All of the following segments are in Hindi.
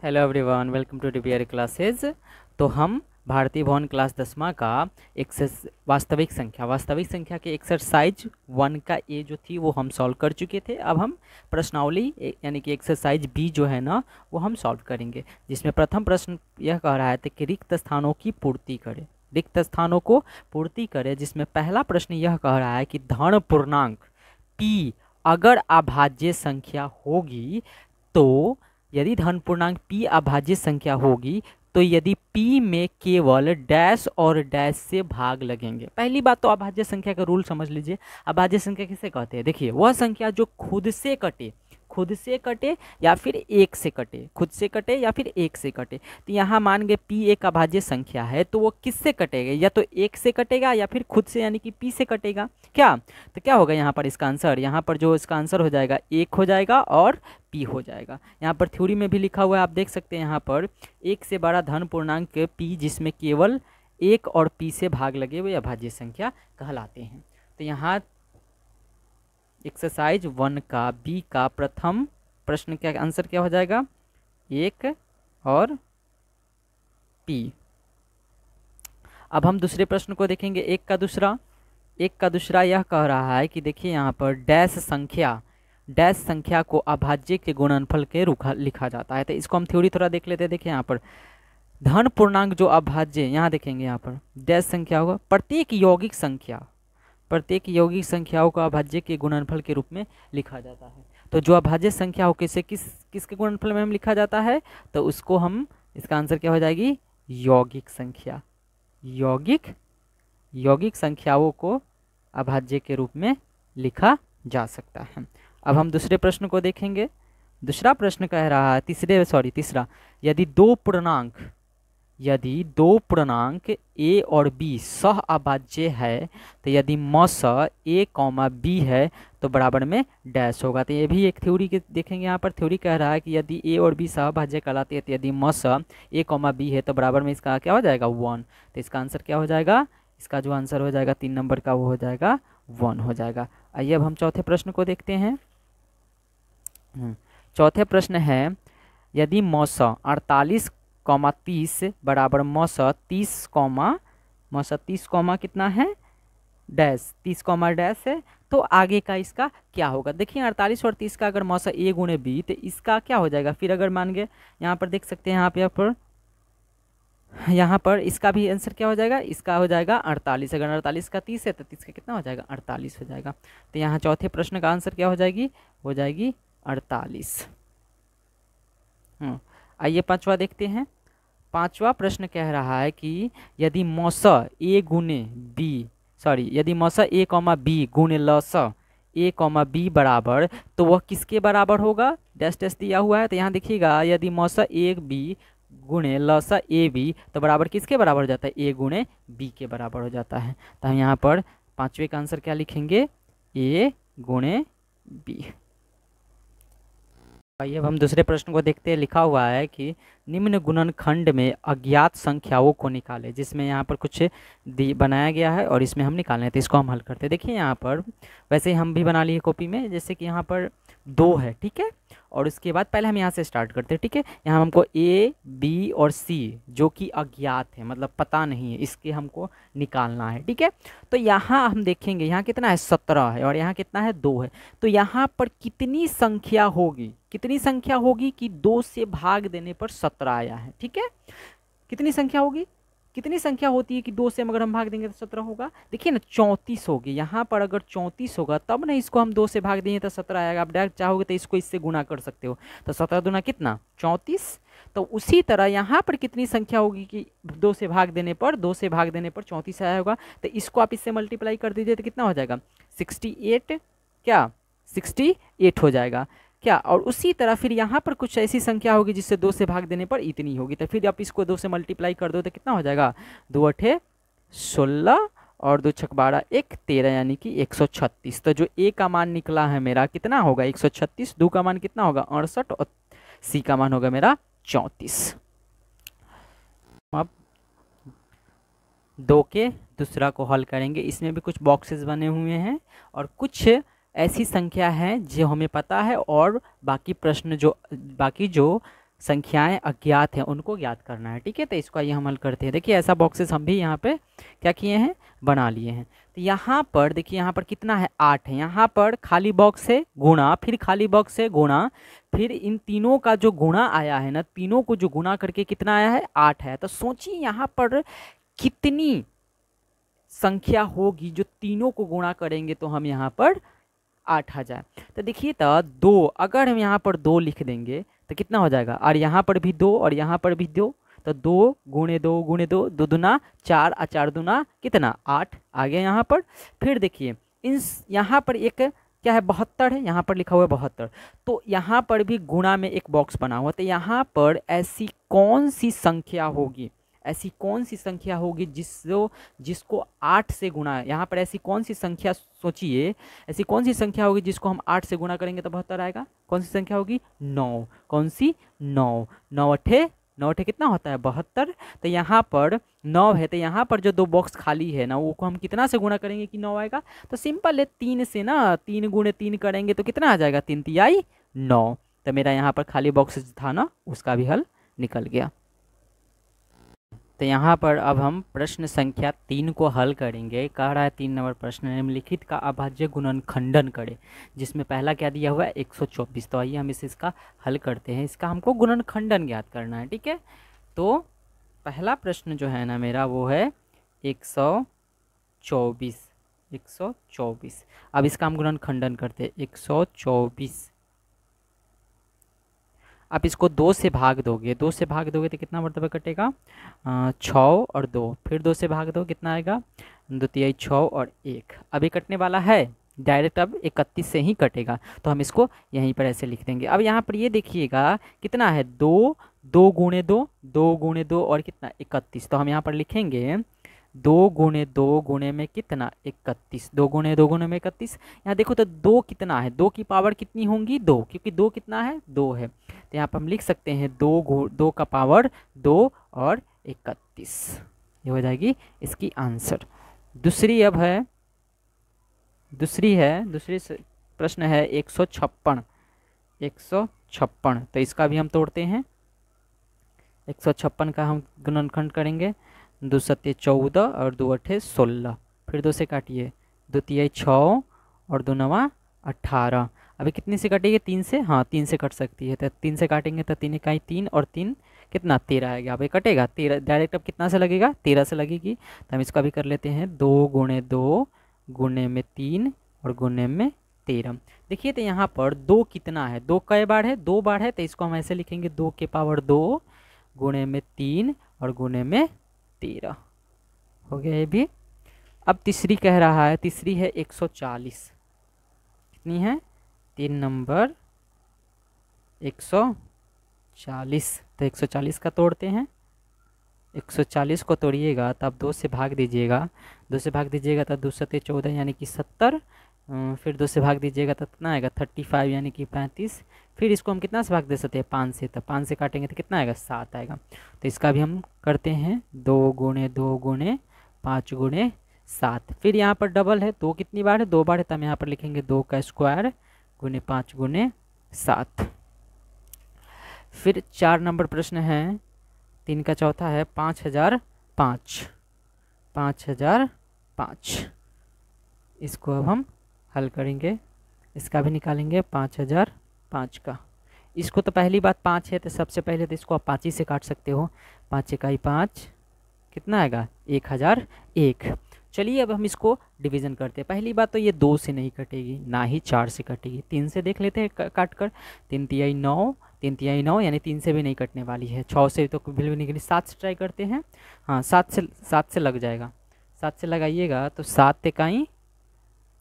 Hello everyone, welcome to DBR classes. तो हम भारतीय भवन क्लास 10वां का वास्तविक संख्या के एक्सरसाइज 1 का ए जो थी वो हम सॉल्व कर चुके थे। अब हम प्रश्नावली यानी कि एक्सरसाइज बी जो है ना वो हम सॉल्व करेंगे, जिसमें प्रथम प्रश्न यह कह रहा है कि रिक्त स्थानों की पूर्ति करें। रिक्त स्थानों को पूर्ति करें, जिसमें पहला प्रश्न यह कह रहा है कि धन पूर्णांक p अगर अभाज्य संख्या होगी तो यदि धन पूर्णांक p अभाज्य संख्या होगी तो यदि p में केवल डैश और डैश से भाग लगेंगे। पहली बात तो अभाज्य संख्या का रूल समझ लीजिए। अभाज्य संख्या किसे कहते हैं? देखिए, वह संख्या जो खुद से कटे या फिर एक से कटे, खुद से कटे या फिर एक से कटे। तो यहाँ मान गए p एक अभाज्य संख्या है तो वो किससे कटेगा? या तो एक से कटेगा या फिर खुद से यानी कि p से कटेगा। क्या तो क्या होगा यहाँ पर इसका आंसर? यहाँ पर जो इसका आंसर हो जाएगा एक हो जाएगा और p हो जाएगा। यहाँ पर थ्योरी में भी लिखा हुआ है, आप देख सकते हैं यहाँ पर एक से बड़ा धन पूर्णांक p जिसमें केवल एक और p से भाग लगे हुए अभाज्य संख्या कहलाते हैं। तो यहाँ एक्सरसाइज 1 का बी का प्रथम प्रश्न का आंसर क्या हो जाएगा? एक और p। अब हम दूसरे प्रश्न को देखेंगे। एक का दूसरा यह कह रहा है कि देखिए यहाँ पर डैश संख्या को अभाज्य के गुणनफल के लिखा जाता है। तो इसको हम थ्योरी थोड़ा देख लेते हैं। देखिए यहाँ पर धन पूर्णांक जो अभाज्य, यहाँ देखेंगे यहाँ पर डैश संख्या होगा, प्रत्येक यौगिक संख्याओं को अभाज्य के गुणनफल के रूप में लिखा जाता है। तो जो अभाज्य संख्या हो किसके गुणनफल में हम लिखा जाता है, तो उसको हम, इसका आंसर क्या हो जाएगी? यौगिक संख्या। यौगिक संख्याओं को अभाज्य के रूप में लिखा जा सकता है। अब हम दूसरे प्रश्न को देखेंगे। दूसरा प्रश्न कह रहा है तीसरा, यदि दो पूर्णांक a और b सह अभाज्य है तो यदि मस a, b है तो बराबर में डैश होगा। तो ये भी एक थ्योरी के देखेंगे। यहाँ पर थ्योरी कह रहा है कि यदि a और b सहअभाज्य कहलाते हैं तो यदि मस a, b है तो बराबर में इसका क्या हो जाएगा? 1। तो इसका आंसर क्या हो जाएगा? इसका जो आंसर हो जाएगा 3 नंबर का वो हो जाएगा 1 हो जाएगा। आइए अब हम चौथे प्रश्न को देखते हैं। चौथे प्रश्न है, यदि मस 48,30 बराबर मस 30, कितना है? डैश 30, डैश है, तो आगे का इसका क्या होगा? देखिए 48 और 30 का अगर मस a गुणे b तो इसका क्या हो जाएगा? फिर अगर मान गए यहाँ पर देख सकते हैं यहाँ पर इसका भी आंसर क्या हो जाएगा? इसका हो जाएगा 48। अगर 48 का 30 है तो 30 का कितना हो जाएगा? 48 हो जाएगा। तो यहाँ चौथे प्रश्न का आंसर क्या हो जाएगी? हो जाएगी 48। आइए पांचवा देखते हैं। पांचवा प्रश्न कह रहा है कि यदि मस a, b गुणे लस a, b बराबर, तो वह किसके बराबर होगा? डैश डैश दिया हुआ है। तो यहाँ देखिएगा, यदि मस a b गुणे लस a b तो बराबर किसके बराबर हो जाता है? a गुणे b के बराबर हो जाता है। तो हम यहाँ पर पांचवे का आंसर क्या लिखेंगे? a गुणे b। आइए अब हम दूसरे प्रश्न को देखते हैं। लिखा हुआ है कि निम्न गुणनखंड में अज्ञात संख्याओं को निकालें, जिसमें यहाँ पर कुछ बनाया गया है और इसमें हम निकालने हैं। तो इसको हम हल करते हैं। देखिए यहाँ पर वैसे ही हम भी बना लिए कॉपी में, जैसे कि यहाँ पर 2 है, ठीक है। और उसके बाद पहले हम यहाँ से स्टार्ट करते हैं, ठीक है। यहाँ हमको a, b और c जो कि अज्ञात है, मतलब पता नहीं है, इसके हमको निकालना है, ठीक है। तो यहाँ हम देखेंगे, यहाँ कितना है? 17 है और यहाँ कितना है? 2 है। तो यहाँ पर कितनी संख्या होगी कि 2 से भाग देने पर 17 आया है, ठीक है। कितनी संख्या होती है कि 2 से अगर हम भाग देंगे तो 17 होगा? देखिए ना, 34 होगी। यहाँ पर अगर 34 होगा तब ना इसको हम 2 से भाग देंगे तो 17 आएगा। आप डायरेक्ट चाहोगे तो इसको इससे गुना कर सकते हो। तो 17 दूना कितना? 34। तो उसी तरह यहाँ पर कितनी संख्या होगी कि 2 से भाग देने पर 34 आया होगा? तो इसको आप इससे मल्टीप्लाई कर दीजिए तो कितना हो जाएगा? 68 हो जाएगा क्या। और उसी तरह फिर यहाँ पर कुछ ऐसी संख्या होगी जिससे 2 से भाग देने पर इतनी होगी। तो फिर आप इसको 2 से मल्टीप्लाई कर दो तो कितना हो जाएगा? 2 8 16 और 2 6 12 1 13 यानी कि 136। तो जो a का मान निकला है मेरा कितना होगा? 136। 2 का मान कितना होगा? 68 और c का मान होगा मेरा 34। अब 2 के दूसरा को हल करेंगे। इसमें भी कुछ बॉक्सेस बने हुए हैं और कुछ ऐसी संख्या है जो हमें पता है और बाकी जो संख्याएं अज्ञात हैं उनको ज्ञात करना है, ठीक है। तो इसको ये हम हल करते हैं। देखिए ऐसा बॉक्सेस हम भी यहाँ पे क्या किए हैं, बना लिए हैं। तो यहाँ पर देखिए, यहाँ पर कितना है, 8 है। यहाँ पर खाली बॉक्स से गुणा, फिर खाली बॉक्स से गुणा, फिर इन तीनों का जो गुणा आया है ना, तीनों को जो गुणा करके कितना आया है, 8 है। तो सोचिए यहाँ पर कितनी संख्या होगी जो तीनों को गुणा करेंगे तो हम यहाँ पर 8 आ जाए। तो देखिए, तो 2, अगर हम यहाँ पर 2 लिख देंगे तो कितना हो जाएगा, और यहाँ पर भी 2 और यहाँ पर भी 2, तो 2 गुणे 2 गुणे 2, 2 दूना 4 और 4 दूना कितना 8 आ गया यहाँ पर। फिर देखिए इन यहाँ पर एक क्या है, 72 है, यहाँ पर लिखा हुआ है 72। तो यहाँ पर भी गुणा में एक बॉक्स बना हुआ, तो यहाँ पर ऐसी कौन सी संख्या होगी, ऐसी कौन सी संख्या होगी जिसको 8 से गुणा है। यहाँ पर ऐसी कौन सी संख्या, सोचिए ऐसी कौन सी संख्या होगी जिसको हम 8 से गुणा करेंगे तो 72 आएगा। कौन सी संख्या होगी, 9। कौन सी, 9। 9 अठे, 9 अठे कितना होता है, 72। तो यहाँ पर 9 है, तो यहाँ पर जो 2 बॉक्स खाली है ना, वो को हम कितना से गुणा करेंगे कि 9 आएगा। तो सिंपल है, 3 से ना, 3 गुणे 3 करेंगे तो कितना आ जाएगा, 3 तिहाई 9। तो मेरा यहाँ पर खाली बॉक्स था ना, उसका भी हल निकल गया। तो यहाँ पर अब हम प्रश्न संख्या 3 को हल करेंगे। कह रहा है 3 नंबर प्रश्न, निम्नलिखित का अभाज्य गुणनखंडन करें, जिसमें पहला क्या दिया हुआ है, 124। तो आइए हम इसका हल करते हैं। इसका हमको गुणनखंडन ज्ञात करना है, ठीक है। तो पहला प्रश्न जो है ना मेरा, वो है 124। 124। अब इसका हम गुणनखंडन करते हैं, 124। आप इसको 2 से भाग दोगे, 2 से भाग दोगे तो कितना मरतबा कटेगा, 6 और 2। फिर 2 से भाग दो, कितना आएगा, 2 तिहाई 6 और 1। अभी कटने वाला है डायरेक्ट, अब 31 से ही कटेगा, तो हम इसको यहीं पर ऐसे लिख देंगे। अब यहाँ पर ये देखिएगा कितना है, 2, 2 गुणे 2, 2 गुणे 2 और कितना 31। तो हम यहाँ पर लिखेंगे 2 गुणे 2 गुणे में कितना 31, 2 गुणे 2 गुणे में 31। यहाँ देखो तो 2 कितना है, 2 की पावर कितनी होंगी, 2, क्योंकि 2 कितना है, 2 है। तो यहाँ पर हम लिख सकते हैं 2 का पावर 2 और 31, ये हो जाएगी इसकी आंसर। दूसरी अब है, दूसरी प्रश्न है 156। 156, तो इसका भी हम तोड़ते हैं। 156 का हम गुणनखंड करेंगे, 2 सत्ते 14 और 2 अठे 16। फिर 2 से काटिए, 2 तिहाई 6 और 2 नवा 18। अभी कितनी से कटेगी, 3 से, हाँ 3 से कट सकती है। तो 3 से काटेंगे तो 3 इकाई 3 और 3 कितना 13 आएगा। अभी कटेगा 13 डायरेक्ट, अब कितना से लगेगा, 13 से लगेगी। तो हम इसका भी कर लेते हैं, 2 गुणे 2 गुणे में 3 और गुणे में 13। देखिए तो यहाँ पर 2 कितना है, 2 कई बार है, 2 बार है। तो इसको हम ऐसे लिखेंगे, 2 के पावर 2 गुणे में 3 और गुणे में 13। हो गया ये भी। अब तीसरी कह रहा है, तीसरी है 140। कितनी है, 3 नंबर 140। तो 140 का तोड़ते हैं। 140 को तोड़िएगा तो आप 2 से भाग दीजिएगा, 2 से भाग दीजिएगा तो 2 सत्ते 14 यानी कि 70। फिर 2 से भाग दीजिएगा तो कितना आएगा, 35 यानी कि 35। फिर इसको हम कितना से भाग दे सकते हैं, 5 से। तो 5 से काटेंगे तो कितना आएगा, 7 आएगा। तो इसका भी हम करते हैं, 2 गुणे 2 गुणे 5 गुणे 7। फिर यहाँ पर डबल है, 2 कितनी बार है, 2 बार है। तो हम यहाँ पर लिखेंगे 2 का स्क्वायर गुणे 5 गुणे 7। फिर 4 नंबर प्रश्न है, 3 का चौथा है 5005। 5005, इसको अब हम हल करेंगे। इसका भी निकालेंगे 5005 का। इसको तो पहली बात 5 है, तो सबसे पहले तो इसको आप 5 ही से काट सकते हो। 5 इकाई 5 कितना आएगा, 1001। चलिए अब हम इसको डिवीज़न करते हैं। पहली बात तो ये 2 से नहीं कटेगी, ना ही 4 से कटेगी। 3 से देख लेते हैं काट कर, 3 तिहाई 9, 3 तिहाई 9 यानी 3 से भी नहीं कटने वाली है। 6 से तो बिल्कुल नहीं कटी। 7 से ट्राई करते हैं, हाँ 7 से लग जाएगा। 7 से लगाइएगा तो 7 इकाई,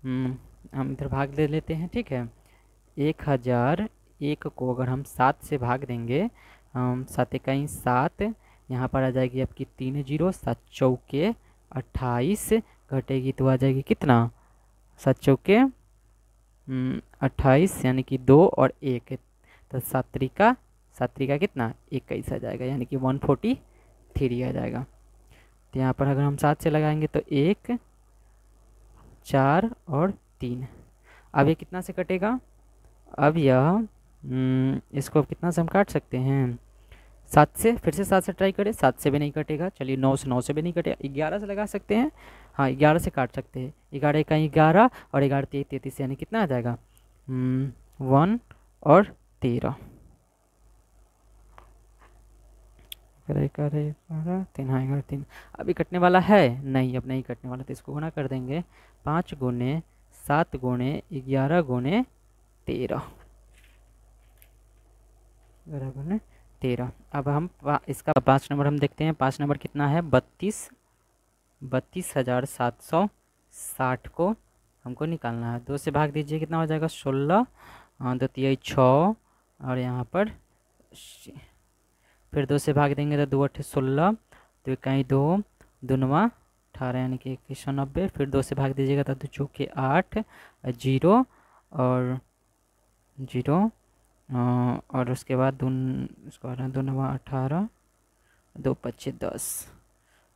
हम इधर भाग ले लेते हैं, ठीक है। 1001 को अगर हम 7 से भाग देंगे, 7 इकाई 7, यहाँ पर आ जाएगी आपकी 3 जीरो, 7 चौके 28 घटेगी तो आ जाएगी कितना, 7 चौके 28 यानी कि 2 और 1। तो 7 त्रिका कितना 21 आ जाएगा, यानी कि 143 आ जाएगा। तो यहाँ पर अगर हम 7 से लगाएंगे तो 1 4 और 3। अब ये कितना से कटेगा, अब यह इसको कितना से हम काट सकते हैं, 7 से, फिर से 7 से ट्राई करें, 7 से भी नहीं कटेगा। चलिए 9 से भी नहीं कटेगा, 11 से लगा सकते हैं। हाँ 11 से काट सकते हैं, 11 का 11 और 11 3 33, यानी कितना आ जाएगा 1 और 13। 3, हाँ 11 3। अभी कटने वाला है नहीं, अब नहीं कटने वाला, तो इसको गुणा कर देंगे 5 गुने 7 गुने 11 गुने 13, 11 गुने 13। अब हम इसका 5 नंबर हम देखते हैं। 5 नंबर कितना है 32,760 को हमको निकालना है। 2 से भाग दीजिए, कितना हो जाएगा 16, 2 तिहाई 6, और यहाँ पर फिर 2 से भाग देंगे तो 2 8 16, 2 इकाई 2, 2 9 18, यानी कि 190। फिर 2 से भाग दीजिएगा तो 2 चौके 8, 0 और 0, और उसके बाद 2 9 18, 2 5 10।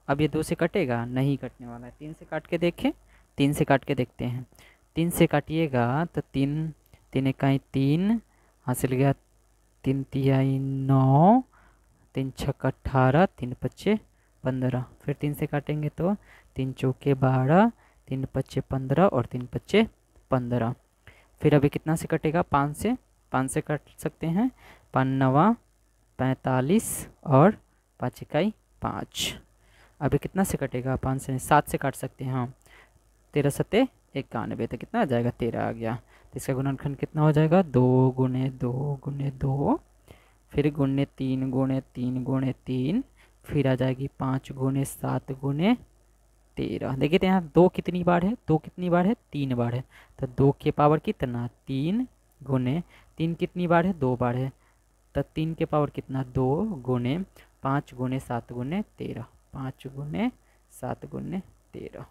अब ये 2 से कटेगा नहीं, कटने वाला है। 3 से काट के देखें, 3 से काट के देखते हैं। 3 से काटिएगा तो 3 3 इकाई 3 हासिल गया, 3 तिहाई 9, 3 छक 18, 3 पच्चे 15। फिर 3 से काटेंगे तो 3 चौके 12, 3 पच्चे 15 और 3 पच्चे 15। फिर अभी कितना से कटेगा 5 से काट सकते हैं, 5 9 45 और 5 इकाई 5। अभी कितना से कटेगा 5 से 7 से काट सकते हैं। हाँ 13 सत्ते 91, तो कितना आ जाएगा 13 आ गया। तो इसका गुणनखंड कितना हो जाएगा 2 गुने 2 गुने 2, फिर गुने 3 गुने 3 गुने 3, फिर आ जाएगी 5 गुने 7 गुने 13। देखिए तो यहाँ 2 कितनी बार है, 2 कितनी बार है 3 बार है, तो 2 के पावर कितना 3 गुने 3 कितनी बार है 2 बार है, तो 3 के पावर कितना 2 गुने 5 गुने 7 गुने 13, 5 गुने 7 गुने 13।